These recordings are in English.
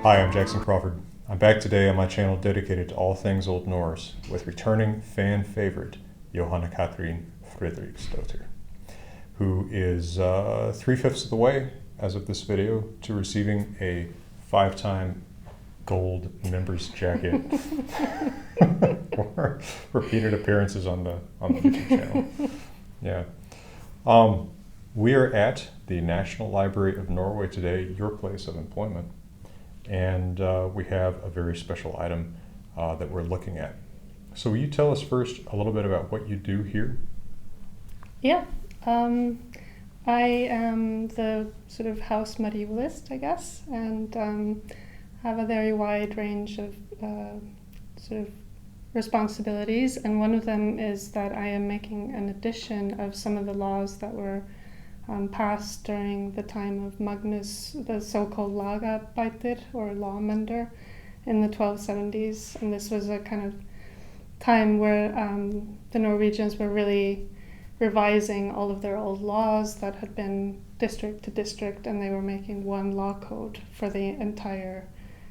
Hi, I'm Jackson Crawford. I'm back today on my channel dedicated to all things Old Norse with returning fan favorite Jóhanna Katrín Friðriksdóttir, who is 3/5 of the way, as of this video, to receiving a 5-time gold members jacket for repeated appearances on the YouTube channel. Yeah. We are at the National Library of Norway today, your place of employment, and we have a very special item that we're looking at. So will you tell us first a little bit about what you do here? Yeah, I am the sort of house medievalist, I guess, and have a very wide range of sort of responsibilities, and one of them is that I am making an edition of some of the laws that were passed during the time of Magnus, the so-called Lagabætir, or Law-mender, in the 1270s. And this was a kind of time where the Norwegians were really revising all of their old laws that had been district to district, and they were making one law code for the entire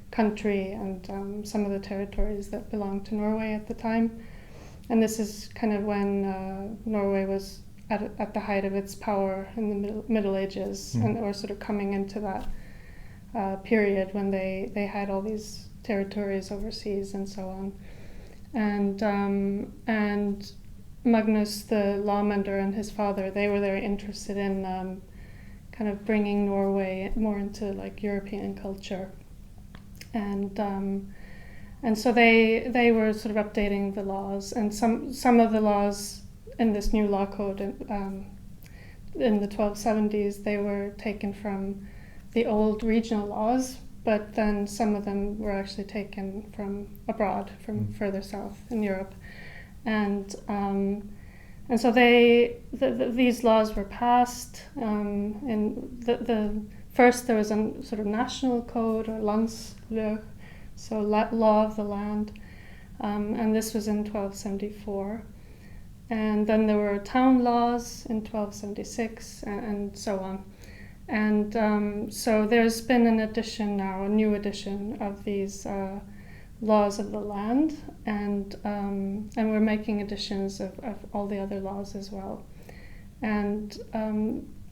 country and some of the territories that belonged to Norway at the time. And this is kind of when Norway was at the height of its power in the Middle Ages, and or sort of coming into that period when they had all these territories overseas and so on. And Magnus the Law-mender and his father, they were very interested in kind of bringing Norway more into like European culture. And so they were sort of updating the laws, and some of the laws in this new law code in the 1270s, they were taken from the old regional laws, but then some of them were actually taken from abroad, from further south in Europe. And so these laws were passed. In the first, there was a sort of national code, or landsløg, so law of the land, and this was in 1274. And then there were town laws in 1276, and so on. And so there's been an edition now, a new edition of these laws of the land, and we're making editions of all the other laws as well. And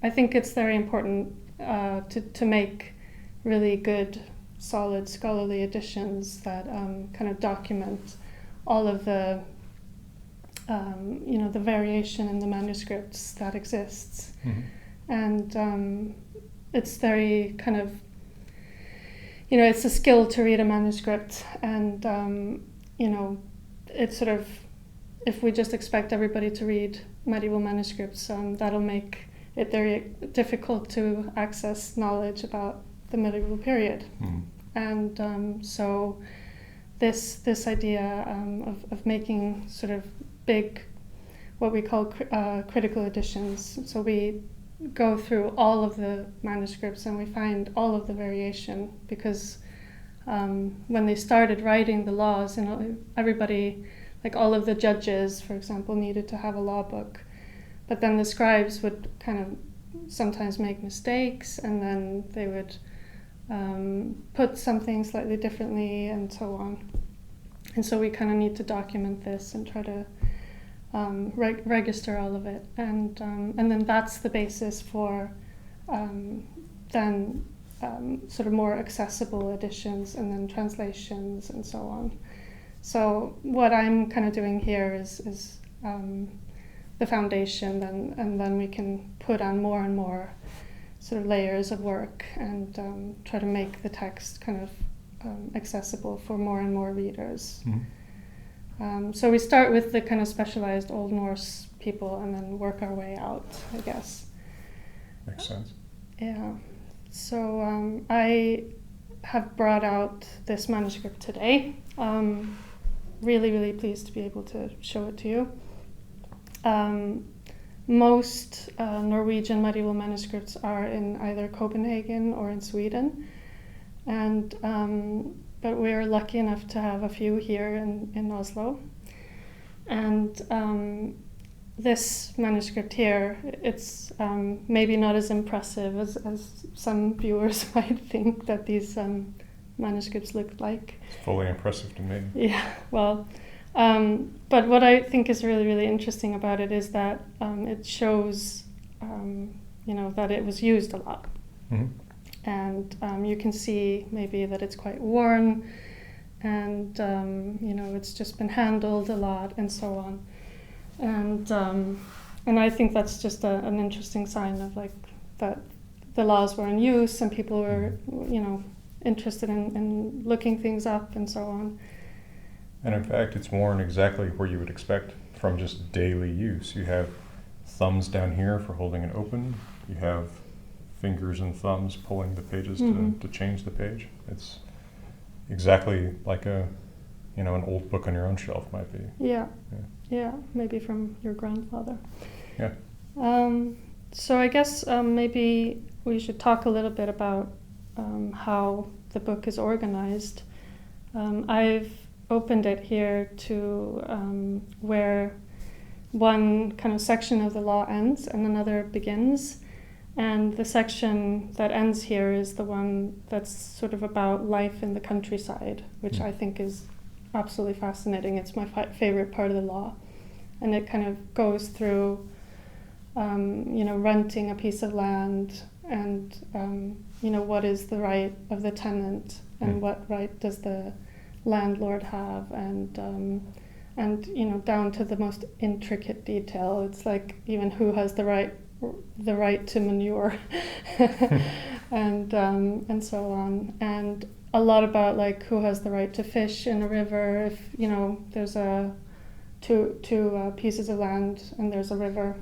I think it's very important to make really good, solid, scholarly editions that kind of document all of the the variation in the manuscripts that exists. And it's very kind of, it's a skill to read a manuscript, and it's sort of, if we just expect everybody to read medieval manuscripts, that'll make it very difficult to access knowledge about the medieval period. And so this idea of making sort of big, what we call critical editions. So we go through all of the manuscripts and we find all of the variation, because when they started writing the laws, everybody, like all of the judges, for example, needed to have a law book, but then the scribes would kind of sometimes make mistakes, and then they would put something slightly differently and so on. And so we kind of need to document this and try to register all of it, and then that's the basis for then sort of more accessible editions, and then translations and so on. So what I'm kind of doing here is the foundation, and then we can put on more and more sort of layers of work, and try to make the text kind of accessible for more and more readers. So we start with the kind of specialized Old Norse people and then work our way out, I guess. Makes sense. Yeah. So I have brought out this manuscript today. Really, really pleased to be able to show it to you. Most Norwegian medieval manuscripts are in either Copenhagen or in Sweden, and but we're lucky enough to have a few here in Oslo. And this manuscript here, it's maybe not as impressive as some viewers might think, that these manuscripts look like. It's fully impressive to me. Yeah, well, but what I think is really, really interesting about it is that it shows, that it was used a lot. Mm-hmm. And you can see maybe that it's quite worn, and it's just been handled a lot and so on. And I think that's just an interesting sign of like that the laws were in use and people were, interested in looking things up and so on. And in fact, it's worn exactly where you would expect from just daily use. You have thumbs down here for holding it open. You have fingers and thumbs pulling the pages to change the page. It's exactly like an old book on your own shelf might be. Yeah, maybe from your grandfather. Yeah. So I guess maybe we should talk a little bit about how the book is organized. I've opened it here to where one kind of section of the law ends and another begins. And the section that ends here is the one that's sort of about life in the countryside, which I think is absolutely fascinating. It's my favorite part of the law. And it kind of goes through, renting a piece of land and, what is the right of the tenant and what right does the landlord have and down to the most intricate detail. It's like even who has the right to manure and so on, and a lot about like who has the right to fish in a river if there's two pieces of land and there's a river,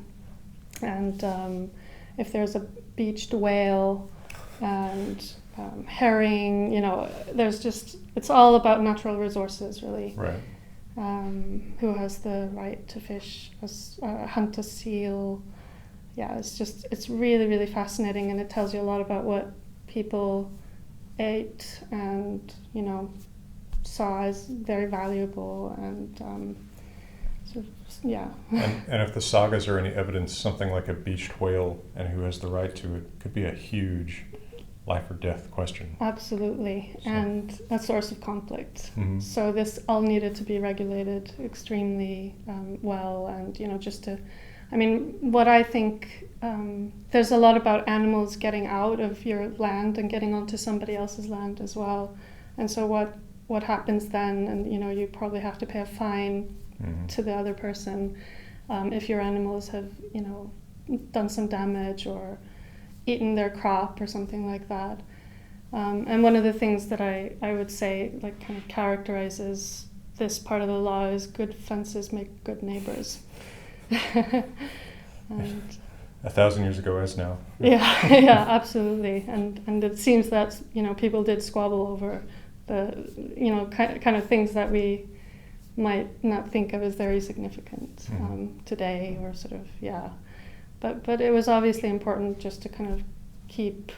and if there's a beached whale and herring, it's all about natural resources really. Right. Who has the right to fish, hunt a seal. Yeah, it's really, really fascinating, and it tells you a lot about what people ate and, saw as very valuable and yeah. And if the sagas are any evidence, something like a beached whale and who has the right to it could be a huge life or death question. Absolutely, So. and a source of conflict. Mm-hmm. So this all needed to be regulated extremely well, and what I think, there's a lot about animals getting out of your land and getting onto somebody else's land as well. And so what happens then, and you probably have to pay a fine to the other person if your animals have, done some damage or eaten their crop or something like that. And one of the things that I would say like kind of characterizes this part of the law is good fences make good neighbors. And 1,000 years ago as now. yeah, absolutely. And it seems that people did squabble over the kind of things that we might not think of as very significant today, or sort of but it was obviously important just to kind of keep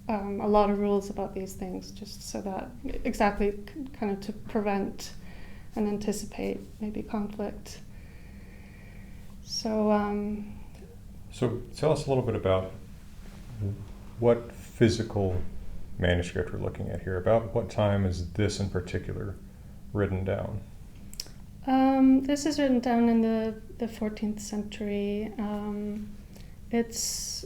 a lot of rules about these things, just so that exactly kind of to prevent and anticipate maybe conflict. So tell us a little bit about what physical manuscript we're looking at here. About what time is this in particular written down? This is written down in the 14th century. It's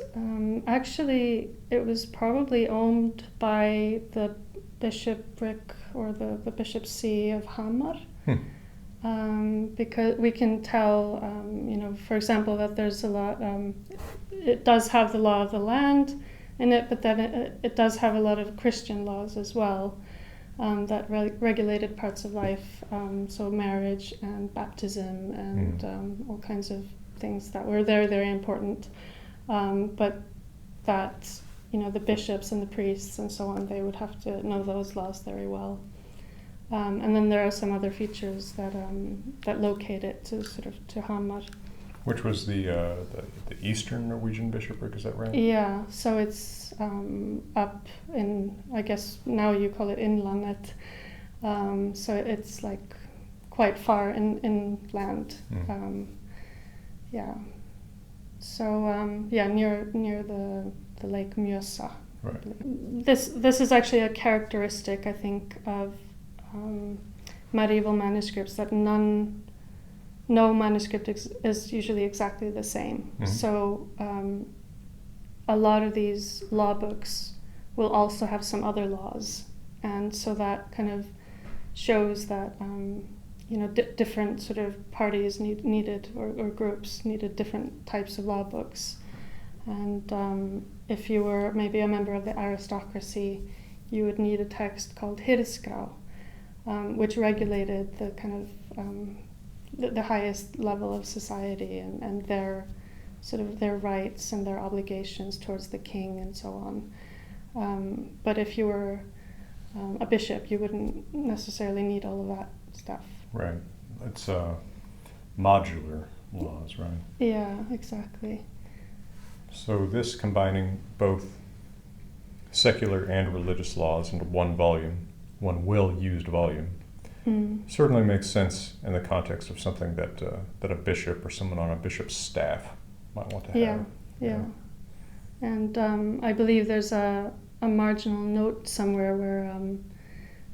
actually, it was probably owned by the bishopric or the bishop's see of Hamar. Because we can tell, for example, that there's a lot, it does have the law of the land in it, but then it does have a lot of Christian laws as well that regulated parts of life, so marriage and baptism and all kinds of things that were very, very important. But that, the bishops and the priests and so on, they would have to know those laws very well. And then there are some other features that locate it to Hamar. Which was the Eastern Norwegian bishopric, is that right? Yeah, so it's up in, I guess now you call it Innlandet. So it's like quite far inland. Yeah. So near the Lake Mjøsa, Right. This is actually a characteristic, I think, of medieval manuscripts, that no manuscript is usually exactly the same. Mhm. So a lot of these law books will also have some other laws, and so that kind of shows that different sort of parties needed or groups needed different types of law books. And if you were maybe a member of the aristocracy, you would need a text called hirðskrá, which regulated the kind of the highest level of society and their sort of their rights and their obligations towards the king and so on. But if you were a bishop, you wouldn't necessarily need all of that stuff. Right. It's modular laws, right? Yeah, exactly. So this combining both secular and religious laws into one volume, one well-used volume, certainly makes sense in the context of something that a bishop or someone on a bishop's staff might want to have. Yeah. And I believe there's a marginal note somewhere where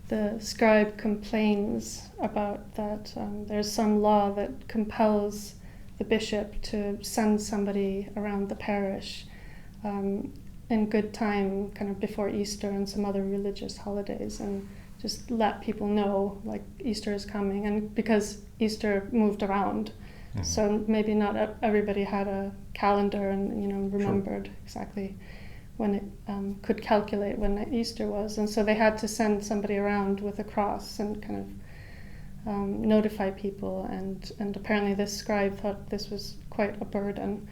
the scribe complains about that there's some law that compels the bishop to send somebody around the parish in good time, kind of before Easter and some other religious holidays, and just let people know, like, Easter is coming. And because Easter moved around, so maybe not everybody had a calendar and remembered exactly when it could calculate when Easter was, and so they had to send somebody around with a cross and kind of notify people, and apparently this scribe thought this was quite a burden.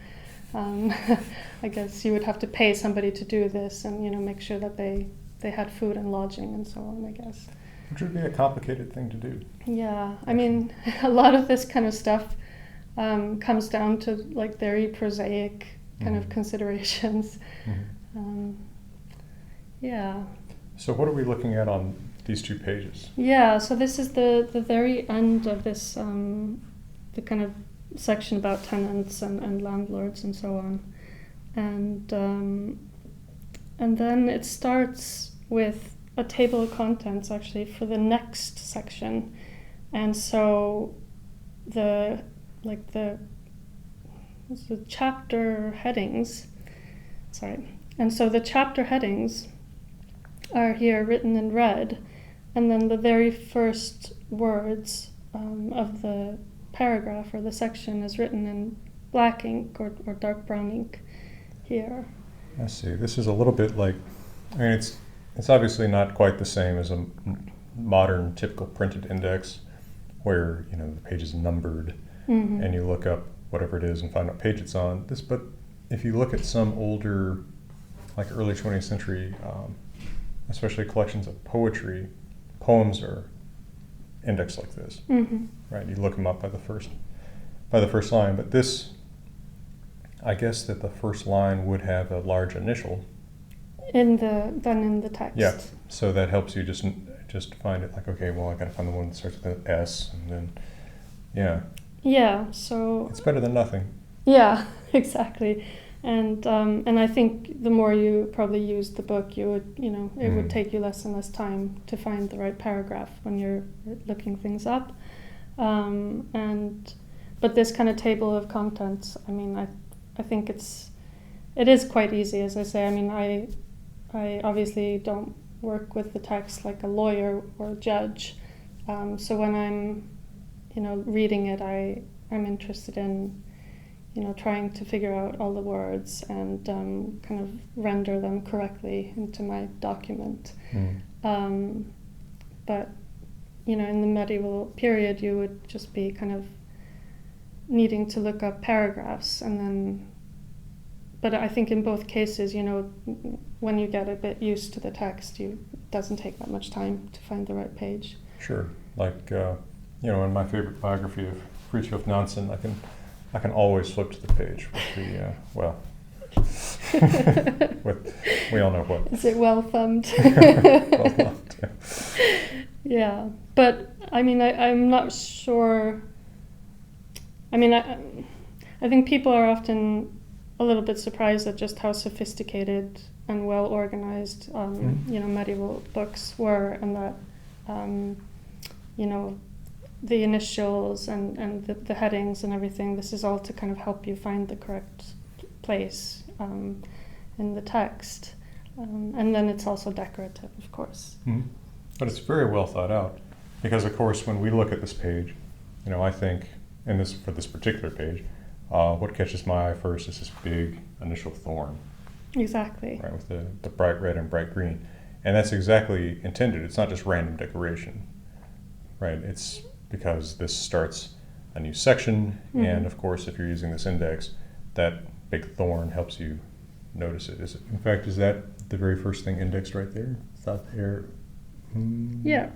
I guess you would have to pay somebody to do this, and make sure that they had food and lodging and so on, I guess. Which would be a complicated thing to do. Yeah, I mean, a lot of this kind of stuff comes down to like very prosaic kind of considerations. Yeah. So what are we looking at on these 2 pages? Yeah, so this is the very end of this, the kind of section about tenants and landlords and so on. And then it starts with a table of contents actually for the next section. And so the chapter headings, and so the chapter headings are here written in red, and then the very first words of the paragraph or the section is written in black ink or dark brown ink here. I see. This is a little bit like, I mean, it's obviously not quite the same as a modern typical printed index where, the page is numbered and you look up whatever it is and find what page it's on. But if you look at some older, like early 20th century, especially collections of poetry, poems are indexed like this, right? You look them up by the first line. But this, I guess that the first line would have a large initial in the text. Yeah, so that helps you just find it, like, okay, well, I got to find the one that starts with an S, and then yeah, so it's better than nothing. Yeah, exactly. And I think the more you probably use the book, you would, it would take you less and less time to find the right paragraph when you're looking things up. But this kind of table of contents, I mean, I think it is quite easy, as I say. I mean, I obviously don't work with the text like a lawyer or a judge. So when I'm, reading it, I'm interested in, trying to figure out all the words and kind of render them correctly into my document. But, in the medieval period, you would just be kind of needing to look up paragraphs and then, but I think in both cases, when you get a bit used to the text, it doesn't take that much time to find the right page. Sure. Like, in my favorite biography of Fridtjof Nansen, I can always flip to the page with we all know what. Is it well thumbed? Well thumbed, yeah. Yeah, but I mean, I'm not sure. I mean, I think people are often a little bit surprised at just how sophisticated and well organized, medieval books were, and that, the initials and the headings and everything, this is all to kind of help you find the correct place in the text. And then it's also decorative, of course. Mm-hmm. But it's very well thought out, because of course when we look at this page, I think, for this particular page, what catches my eye first is this big initial thorn. Exactly. Right, with the bright red and bright green. And that's exactly intended. It's not just random decoration, right? It's because this starts a new section, Mm-hmm. and of course, if you're using this index, that big thorn helps you notice it. In fact, is that the very first thing indexed right there? Thought here. Yeah.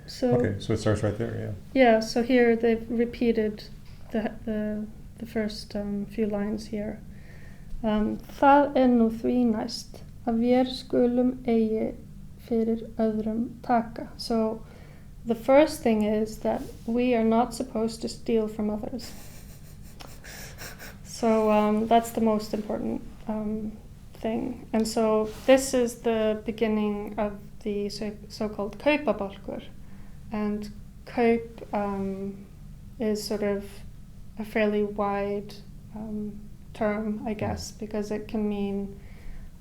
So okay, so it starts right there. Yeah. Yeah. So here they've repeated the first few lines here. Það nú því næst að vér skulum eigi fyrir öðrum taka. So the first thing is that we are not supposed to steal from others. So that's the most important thing. And so this is the beginning of the so-called kaupabálkur. And kaup is sort of a fairly wide term, I guess, because it can mean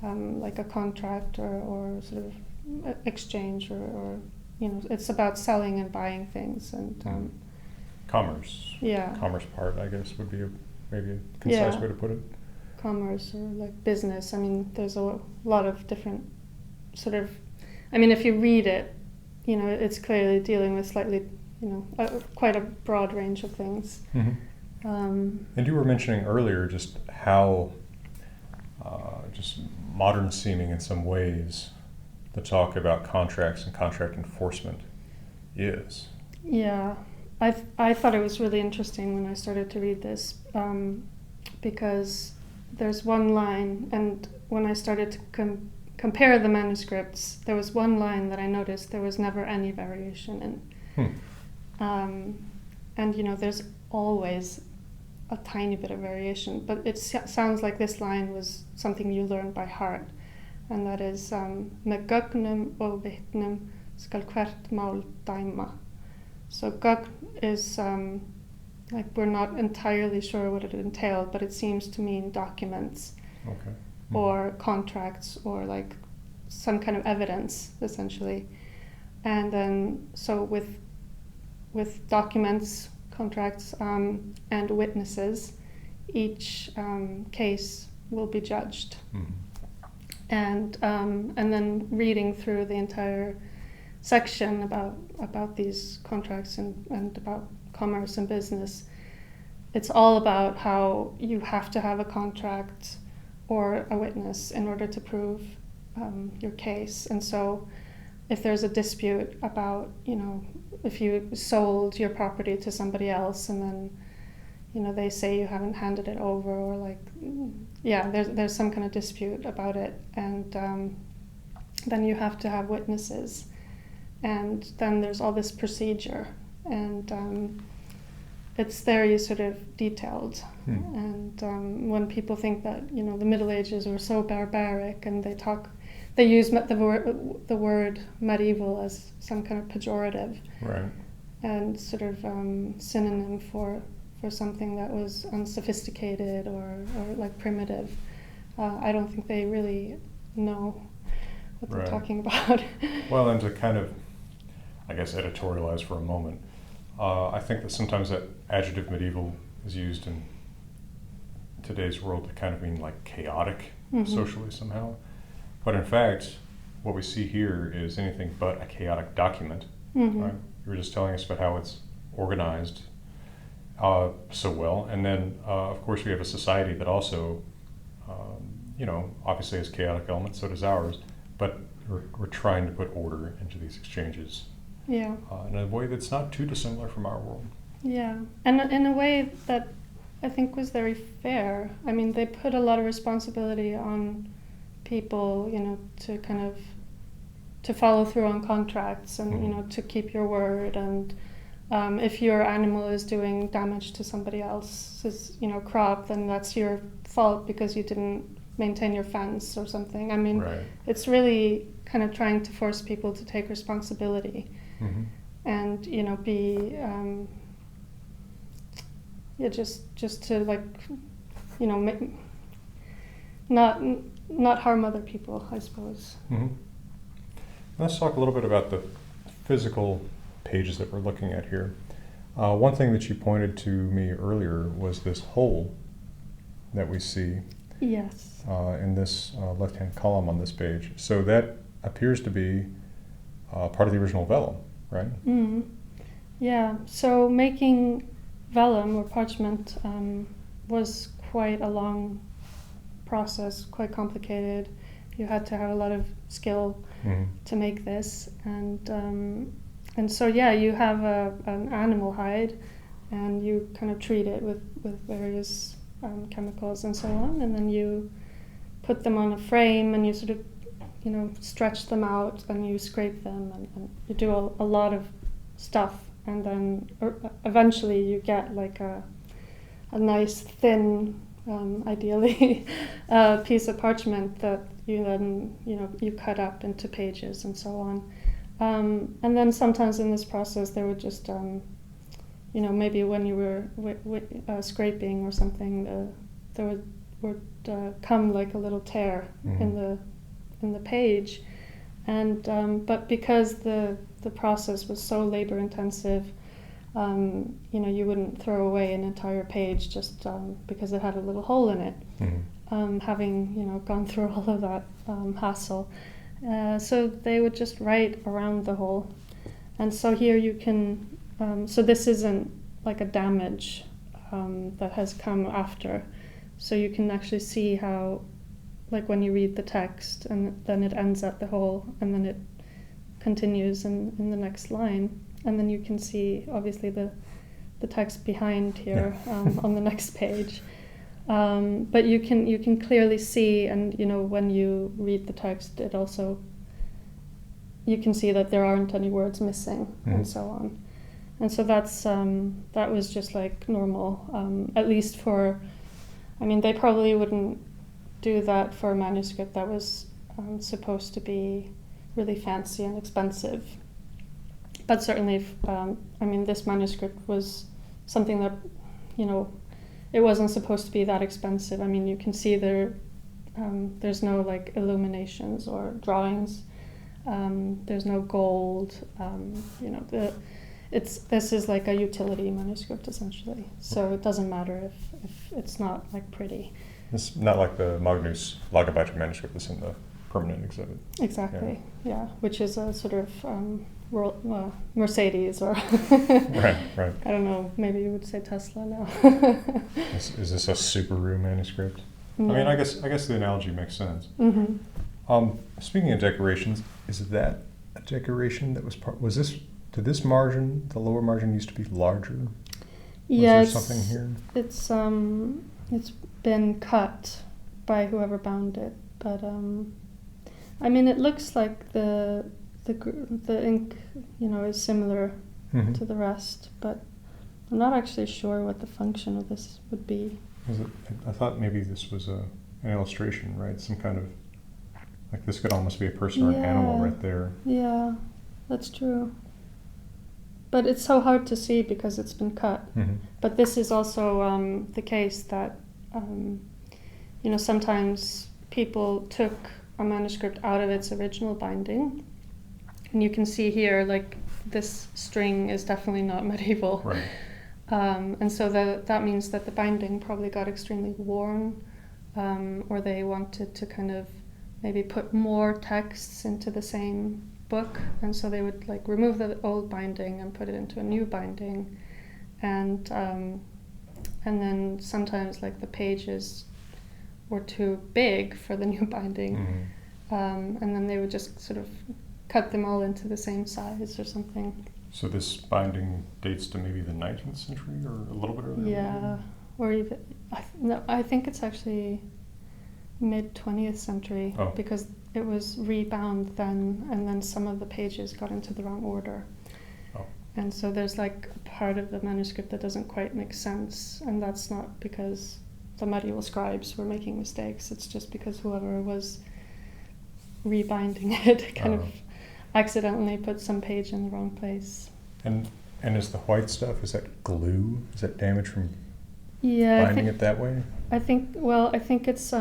like a contract or sort of exchange or it's about selling and buying things and commerce. Yeah. Commerce part, I guess, would be maybe a concise way to put it. Commerce or like business. I mean, there's a lot of different sort of. I mean, if you read it, it's clearly dealing with slightly, quite a broad range of things. Mm-hmm. And you were mentioning earlier just how just modern seeming in some ways the talk about contracts and contract enforcement is. Yeah, I thought it was really interesting when I started to read this because there's one line, and when I started to compare the manuscripts, there was one line that I noticed there was never any variation in. And there's always a tiny bit of variation, but it sounds like this line was something you learned by heart, and that is með gögnum og vitnum skal hvert mál dæma. So gögn is like we're not entirely sure what it entailed, but it seems to mean documents. Okay. Mm-hmm. Or contracts or like some kind of evidence, essentially. And then so with documents, contracts, and witnesses, each case will be judged. Mm-hmm. And then reading through the entire section about these contracts and about commerce and business, it's all about how you have to have a contract or a witness in order to prove your case. And so if there's a dispute about, if you sold your property to somebody else and then, they say you haven't handed it over, or like, there's some kind of dispute about it. And then you have to have witnesses. And then there's all this procedure. And it's very sort of detailed. And when people think that, the Middle Ages were so barbaric, and they use the word medieval as some kind of pejorative. Right. And sort of synonym for something that was unsophisticated or like primitive. I don't think they really know what they're talking about. Well, and to kind of, I guess, editorialize for a moment, I think that sometimes that adjective medieval is used in today's world to kind of mean like chaotic socially somehow. But in fact, what we see here is anything but a chaotic document. Right? You were just telling us about how it's organized so well. And then, of course, we have a society that also, obviously has chaotic elements, so does ours, but we're trying to put order into these exchanges. Yeah. In a way that's not too dissimilar from our world. Yeah, and in a way that I think was very fair. I mean, they put a lot of responsibility on people, to kind of to follow through on contracts and to keep your word. And if your animal is doing damage to somebody else's crop, then that's your fault because you didn't maintain your fence or something. I mean, Right. it's really kind of trying to force people to take responsibility Mm-hmm. and, you know, be, just to, like, you know, not harm other people, I suppose. Mm-hmm. Let's talk a little bit about the physical pages that we're looking at here. One thing that you pointed to me earlier was this hole that we see Yes. in this left-hand column on this page. So that appears to be part of the original vellum, right? Mm. Yeah, so making vellum or parchment was quite a long process, quite complicated. You had to have a lot of skill Mm-hmm. to make this, and so yeah, you have an animal hide, and you kind of treat it with various chemicals and so on, and then you put them on a frame, and you sort of, you know, stretch them out, and you scrape them, and you do a lot of stuff, and then eventually you get like a nice thin, ideally, piece of parchment that you then, you know, you cut up into pages and so on. And then sometimes in this process there would just, you know, maybe when you were scraping or something, there would come like a little tear Mm-hmm. in the page, and but because the process was so labor intensive, you know, you wouldn't throw away an entire page just because it had a little hole in it. Mm-hmm. Having, you know, gone through all of that hassle, so they would just write around the hole, and so here you can. So this isn't like a damage that has come after, so you can actually see how, like when you read the text and then it ends at the hole and then it continues in the next line, and then you can see obviously the text behind here on the next page. But you can clearly see, and you know, when you read the text, it also, you can see that there aren't any words missing, Mm-hmm. and so on. And so that's that was just like normal, at least for, I mean, they probably wouldn't do that for a manuscript that was supposed to be really fancy and expensive. But certainly, I mean, this manuscript was something that, you know, it wasn't supposed to be that expensive. I mean, you can see there's no like illuminations or drawings. There's no gold. You know, this is like a utility manuscript essentially. So it doesn't matter if it's not like pretty. It's not like the Magnús Lagabøtir manuscript that's in the permanent exhibit. Exactly. Yeah, which is a sort of Mercedes or Right. I don't know, maybe you would say Tesla now. Is this a Subaru manuscript? No. I mean, I guess the analogy makes sense. Mm-hmm. Speaking of decorations, is that a decoration that was this? Did this margin, the lower margin, used to be larger? Yeah, Was there something here? It's been cut by whoever bound it, but I mean, it looks like the ink, you know, is similar Mm-hmm. to the rest, but I'm not actually sure what the function of this would be. I thought maybe this was an illustration, right? Some kind of, like this could almost be a person or an animal Yeah. right there. Yeah, that's true. But it's so hard to see because it's been cut. Mm-hmm. But this is also the case that, you know, sometimes people took a manuscript out of its original binding. And you can see here, like, this string is definitely not medieval. Right. And so that means that the binding probably got extremely worn, or they wanted to kind of maybe put more texts into the same book, and so they would like remove the old binding and put it into a new binding, and then sometimes like the pages were too big for the new binding, Mm-hmm. and then they would just sort of cut them all into the same size or something. So this binding dates to maybe the 19th century or a little bit earlier? Yeah, or even I think it's actually mid 20th century, Oh. because it was rebound then, and then some of the pages got into the wrong order. Oh. And so there's like a part of the manuscript that doesn't quite make sense, and that's not because the medieval scribes were making mistakes. It's just because whoever was rebinding it kind of accidentally put some page in the wrong place. And is the white stuff, is that glue? Is that damage from Yeah, binding it that way? I think it's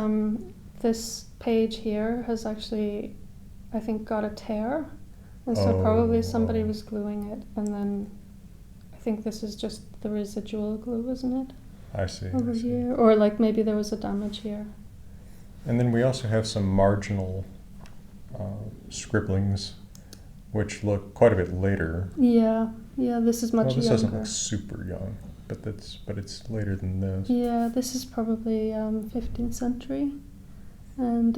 this page here has actually, I think, got a tear, and so probably somebody was gluing it, and then I think this is just the residual glue, isn't it? I see. Over here, or like maybe there was a damage here. And then we also have some marginal scribblings, which look quite a bit later. Yeah, this is much this younger. doesn't look super young, but it's later than this. Yeah, this is probably 15th century, and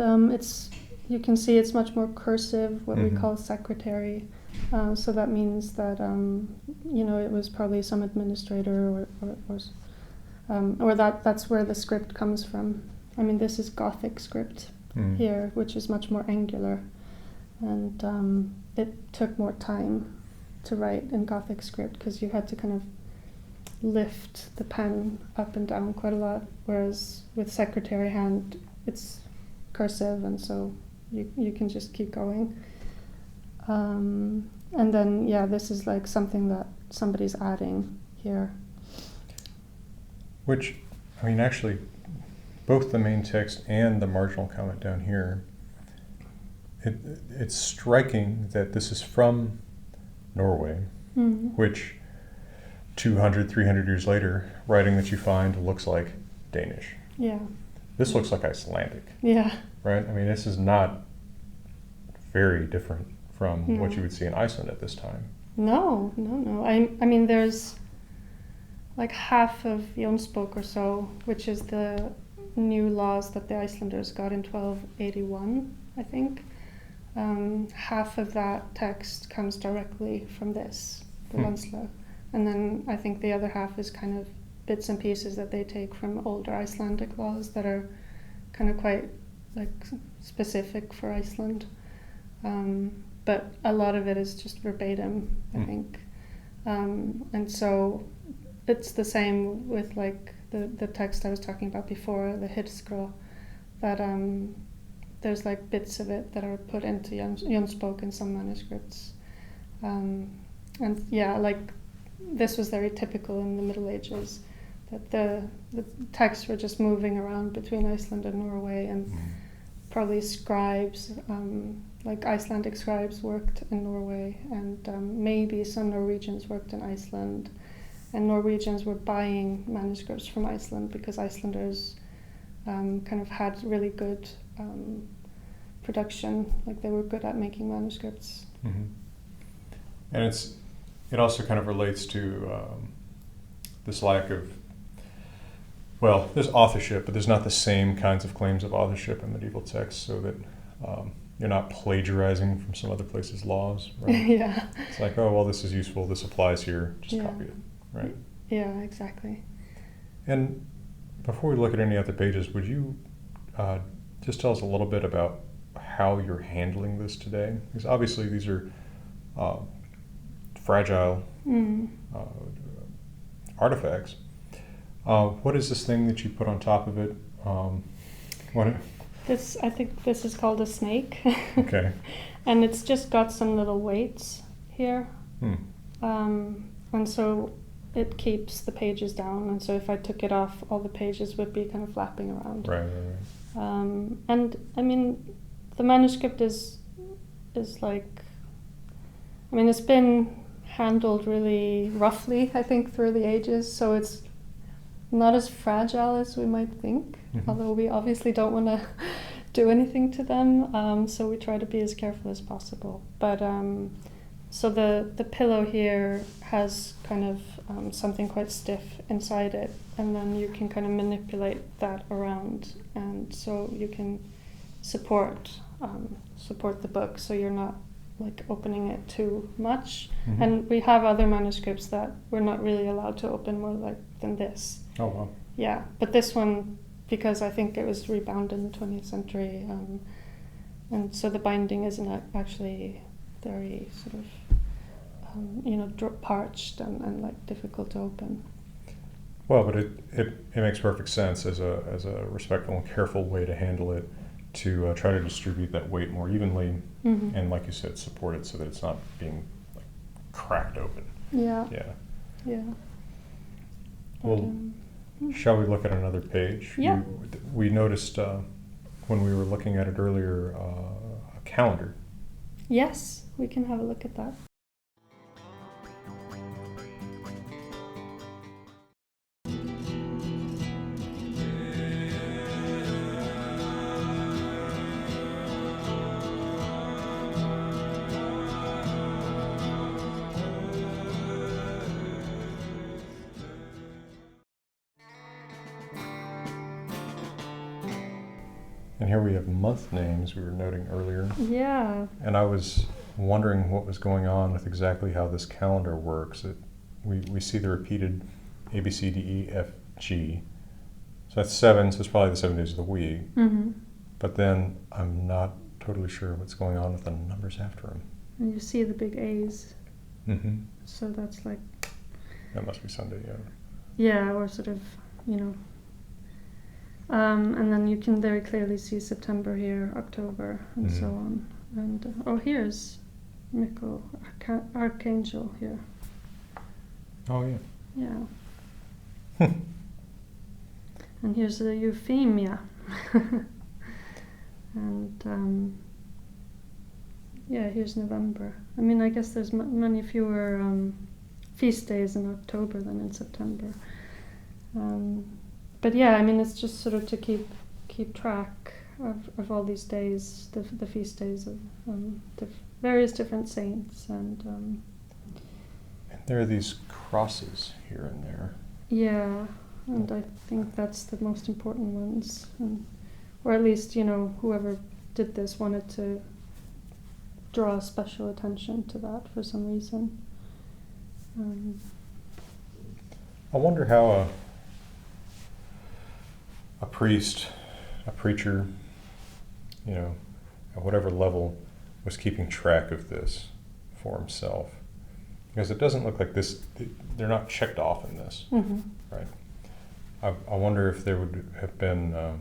you can see it's much more cursive, what we call secretary. So that means that it was probably some administrator or that's where the script comes from. I mean, this is Gothic script here, which is much more angular, and it took more time to write in Gothic script because you had to kind of lift the pen up and down quite a lot, whereas with secretary hand it's cursive, and so you can just keep going. And then this is like something that somebody's adding here. Which, I mean, actually, both the main text and the marginal comment down here, it's striking that this is from Norway, which 200, 300 years later, writing that you find looks like Danish. Yeah. This looks like Icelandic. Yeah. Right? I mean, this is not very different from what you would see in Iceland at this time. No. I mean, there's like half of Jónsbók or so, which is the new laws that the Icelanders got in 1281, I think. Half of that text comes directly from this, the Landslög. And then I think the other half is kind of bits and pieces that they take from older Icelandic laws that are kind of quite like specific for Iceland. But a lot of it is just verbatim, I think. And so it's the same with like the text I was talking about before, the Hirðskrá, that there's like bits of it that are put into Jónsbók in some manuscripts. And like this was very typical in the Middle Ages, that the texts were just moving around between Iceland and Norway, and probably scribes, like Icelandic scribes worked in Norway, and maybe some Norwegians worked in Iceland, and Norwegians were buying manuscripts from Iceland because Icelanders kind of had really good production, like they were good at making manuscripts. And it also kind of relates to this lack of, well, there's authorship, but there's not the same kinds of claims of authorship in medieval texts, so that you're not plagiarizing from some other place's laws, right? Yeah. It's like, oh, well, this is useful, this applies here, just copy it, right? Yeah, exactly. And before we look at any other pages, would you just tell us a little bit about how you're handling this today? Because obviously these are fragile artifacts. What is this thing that you put on top of it? I think this is called a snake. Okay. And it's just got some little weights here. And so it keeps the pages down, and so if I took it off, all the pages would be kind of flapping around. Right. And I mean, the manuscript is like, I mean, it's been handled really roughly, I think, through the ages, so it's not as fragile as we might think, although we obviously don't want to do anything to them, so we try to be as careful as possible. But so the pillow here has kind of something quite stiff inside it, and then you can kind of manipulate that around, and so you can support the book, so you're not like opening it too much. And we have other manuscripts that we're not really allowed to open more like than this. Oh, wow. Yeah, but this one, because I think it was rebound in the 20th century, and so the binding isn't actually very sort of, parched and like difficult to open. Well, but it makes perfect sense as a respectful and careful way to handle it, to try to distribute that weight more evenly, and like you said, support it so that it's not being like cracked open. Yeah. Yeah. Yeah. Well, shall we look at another page? Yeah. We noticed when we were looking at it earlier a calendar. Yes, we can have a look at that. And here we have month names we were noting earlier. Yeah. And I was wondering what was going on with exactly how this calendar works. We see the repeated A, B, C, D, E, F, G. So that's 7, so it's probably the 7 days of the week. But then I'm not totally sure what's going on with the numbers after them. And you see the big A's. So that's like... That must be Sunday, yeah. Yeah, or sort of, you know... and then you can very clearly see September here, October, and so on. And here's Mikkel, Archangel here. Oh, yeah. Yeah. And here's the Euphemia. And yeah, here's November. I mean, I guess there's many fewer feast days in October than in September. But yeah, I mean, it's just sort of to keep track of all these days, the feast days of the various different saints, and there are these crosses here and there. Yeah, and I think that's the most important ones, or at least, you know, whoever did this wanted to draw special attention to that for some reason. I wonder how a priest, a preacher, you know, at whatever level, was keeping track of this for himself. Because it doesn't look like this, they're not checked off in this, right? I wonder if there would have been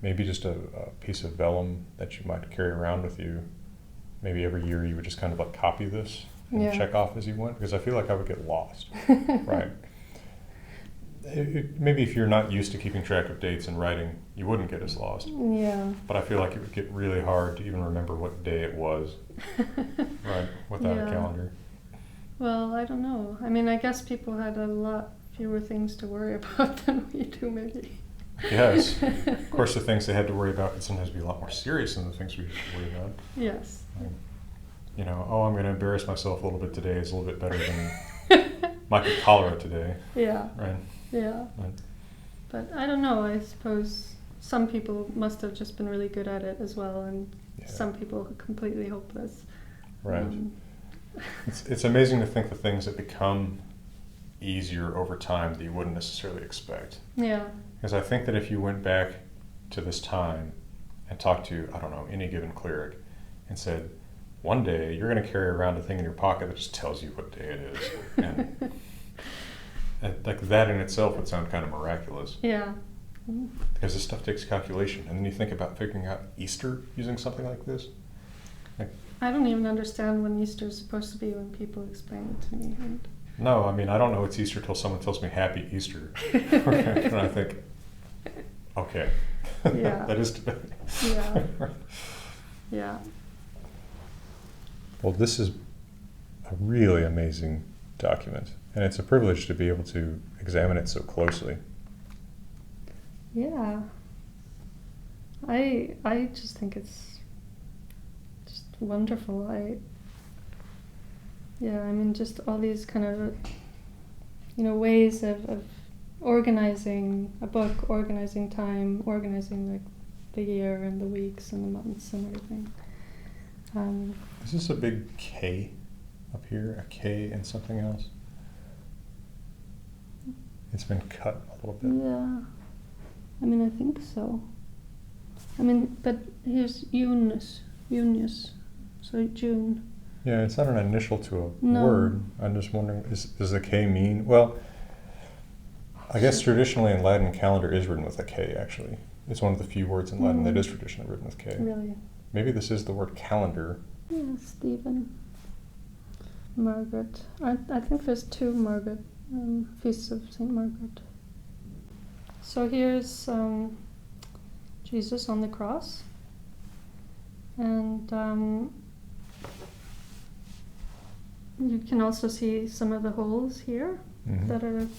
maybe just a piece of vellum that you might carry around with you. Maybe every year you would just kind of like copy this and check off as you went, because I feel like I would get lost, right? Maybe if you're not used to keeping track of dates and writing, you wouldn't get as lost. Yeah. But I feel like it would get really hard to even remember what day it was, right, without a calendar. Well, I don't know. I mean, I guess people had a lot fewer things to worry about than we do, maybe. Yes. Of course, the things they had to worry about could sometimes be a lot more serious than the things we worry about. Yes. You know, I'm going to embarrass myself a little bit today is a little bit better than might get cholera today. Yeah. Right. Yeah. Right. But I don't know. I suppose some people must have just been really good at it as well, and some people are completely hopeless. Right. It's amazing to think the things that become easier over time that you wouldn't necessarily expect. Yeah. Because I think that if you went back to this time and talked to, I don't know, any given cleric and said, one day you're going to carry around a thing in your pocket that just tells you what day it is. And like that in itself would sound kind of miraculous. Yeah. Because this stuff takes calculation. And then you think about figuring out Easter using something like this. I don't even understand when Easter is supposed to be when people explain it to me. No, I mean, I don't know it's Easter till someone tells me Happy Easter. And I think, okay. Yeah. That is today. Yeah. Yeah. Well, this is a really amazing document, and it's a privilege to be able to examine it so closely. Yeah. I just think it's just wonderful. I mean, just all these kind of, you know, ways of organizing a book, organizing time, organizing like the year and the weeks and the months and everything. Is this a big K up here? A K and something else? It's been cut a little bit. Yeah. I mean, I think so. I mean, but here's Eunice. So June. Yeah, it's not an initial to a No. word. I'm just wondering, does the K mean? Well, I guess traditionally in Latin, calendar is written with a K, actually. It's one of the few words in Latin that is traditionally written with K. Really? Maybe this is the word calendar. Yeah, Stephen. Margaret. I think there's two Margaret, feasts of St. Margaret. So here's Jesus on the cross. And you can also see some of the holes here that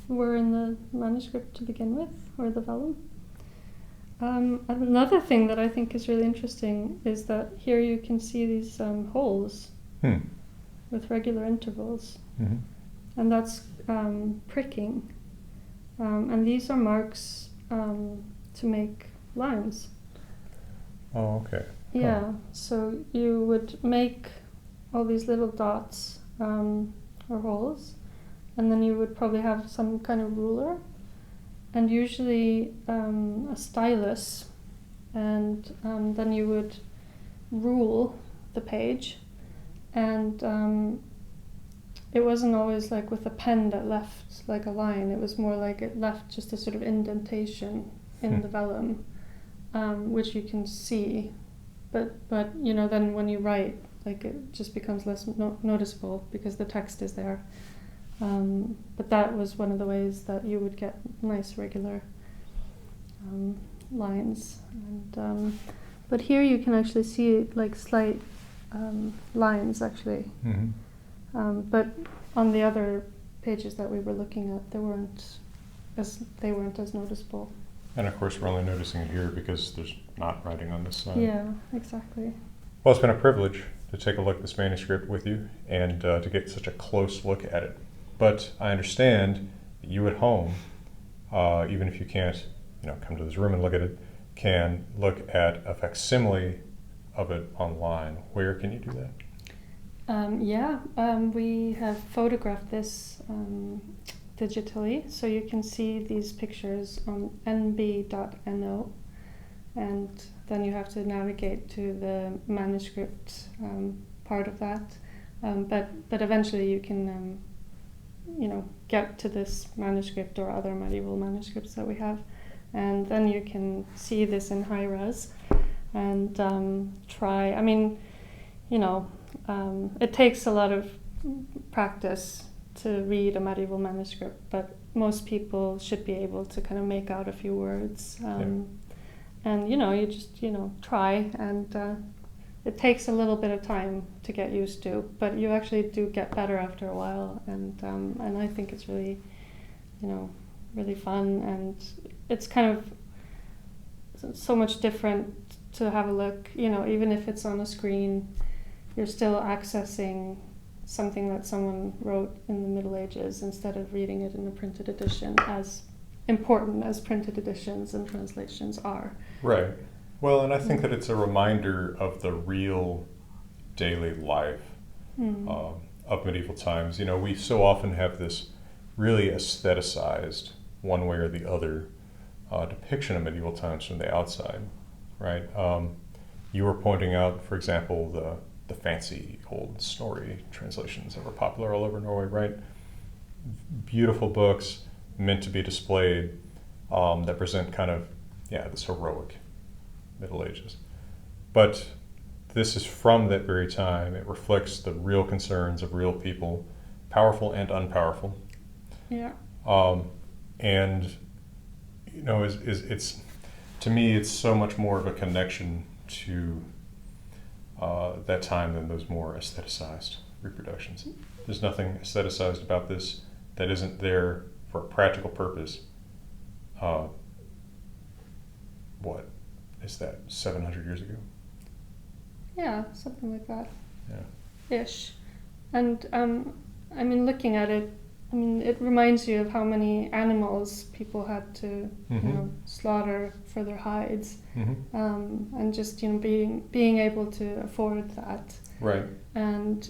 were in the manuscript to begin with, or the vellum. Another thing that I think is really interesting is that here you can see these holes with regular intervals. And that's pricking. And these are marks to make lines. Oh, okay. Yeah, so you would make all these little dots or holes, and then you would probably have some kind of ruler, and usually a stylus, and then you would rule the page, and it wasn't always like with a pen that left like a line. It was more like it left just a sort of indentation in the vellum, which you can see, but you know, then when you write, like, it just becomes less noticeable because the text is there. But that was one of the ways that you would get nice regular lines. And but here you can actually see like slight lines actually. But on the other pages that we were looking at, they weren't as noticeable. And of course, we're only noticing it here because there's not writing on this side. Yeah, exactly. Well, it's been a privilege to take a look at this manuscript with you and to get such a close look at it. But I understand that you at home, even if you can't, come to this room and look at it, can look at a facsimile of it online. Where can you do that? We have photographed this digitally, so you can see these pictures on nb.no, and then you have to navigate to the manuscript part of that. But eventually you can, get to this manuscript or other medieval manuscripts that we have, and then you can see this in high res and try. I mean, it takes a lot of practice to read a medieval manuscript, but most people should be able to kind of make out a few words. And you just try, and it takes a little bit of time to get used to, but you actually do get better after a while, and I think it's really really fun, and it's kind of so much different to have a look. Even if it's on a screen, you're still accessing something that someone wrote in the Middle Ages instead of reading it in a printed edition, as important as printed editions and translations are. Right. Well, and I think that it's a reminder of the real daily life of medieval times. We so often have this really aestheticized, one way or the other, depiction of medieval times from the outside, right? You were pointing out, for example, the fancy old Snorri translations that were popular all over Norway, right? Beautiful books meant to be displayed that present kind of, this heroic Middle Ages. But this is from that very time. It reflects the real concerns of real people, powerful and unpowerful. Yeah. And it's to me, it's so much more of a connection to that time than those more aestheticized reproductions. There's nothing aestheticized about this that isn't there for a practical purpose. What is that, 700 years ago? Yeah, something like that. Yeah. Ish. And looking at it, it reminds you of how many animals people had to slaughter for their hides, and just being able to afford that. Right. And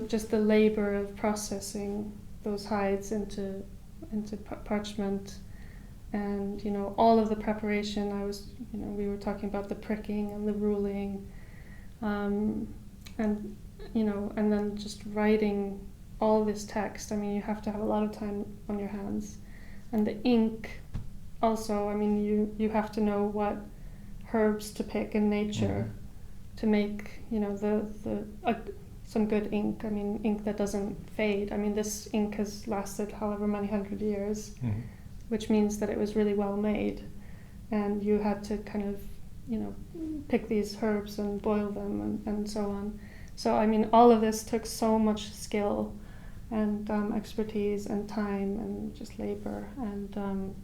just the labor of processing those hides into parchment, and all of the preparation. We were talking about the pricking and the ruling, and then just writing all this text. You have to have a lot of time on your hands, And the ink also, I mean, you have to know what herbs to pick in nature to make, you know, some good ink. I mean, ink that doesn't fade. I mean, this ink has lasted however many hundred years, which means that it was really well made. And you had to kind of, you know, pick these herbs and boil them and so on. So, I mean, all of this took so much skill and expertise and time and just labor. And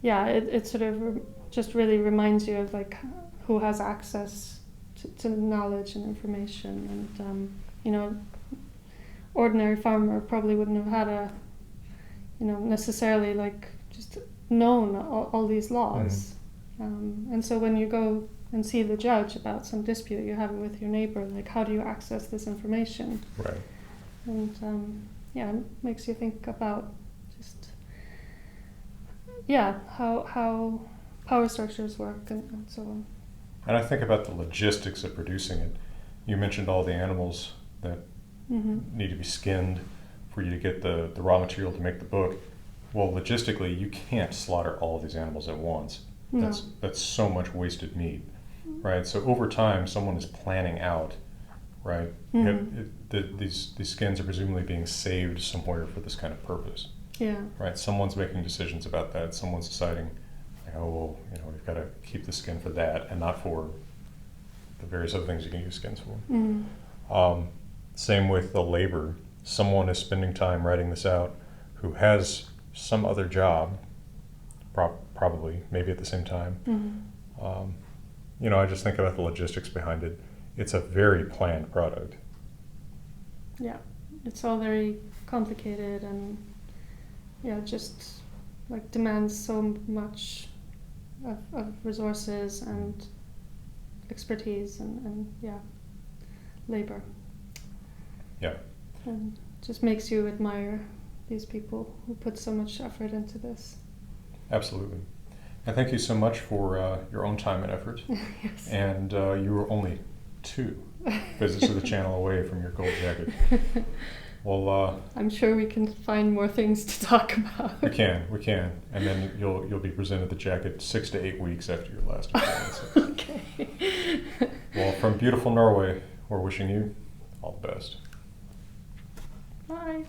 yeah, it sort of just really reminds you of like who has access to knowledge and information. And, you know, ordinary farmer probably wouldn't have had necessarily like just known all these laws. And so when you go and see the judge about some dispute you're having with your neighbor, like how do you access this information? Right. And yeah, it makes you think about just how power structures work and so on. And I think about the logistics of producing it. You mentioned all the animals that need to be skinned for you to get the raw material to make the book. Well, logistically, you can't slaughter all of these animals at once. No. That's so much wasted meat, right? So over time, someone is planning out, right? These skins are presumably being saved somewhere for this kind of purpose. Yeah. Right. Someone's making decisions about that. Someone's deciding, like, oh, well, you know, we've got to keep the skin for that, and not for the various other things you can use skins for. Same with the labor. Someone is spending time writing this out, who has some other job, probably, maybe at the same time. You know, I just think about the logistics behind it. It's a very planned product. Yeah, it's all very complicated and just like demands so much of resources and expertise and labor. Yeah. And just makes you admire these people who put so much effort into this. Absolutely. And thank you so much for your own time and effort. Yes. And you were only 2 visits to the channel away from your gold jacket. Well, I'm sure we can find more things to talk about. We can. And then you'll be presented the jacket 6 to 8 weeks after your last appearance. Okay. Well, from beautiful Norway, we're wishing you all the best. Bye.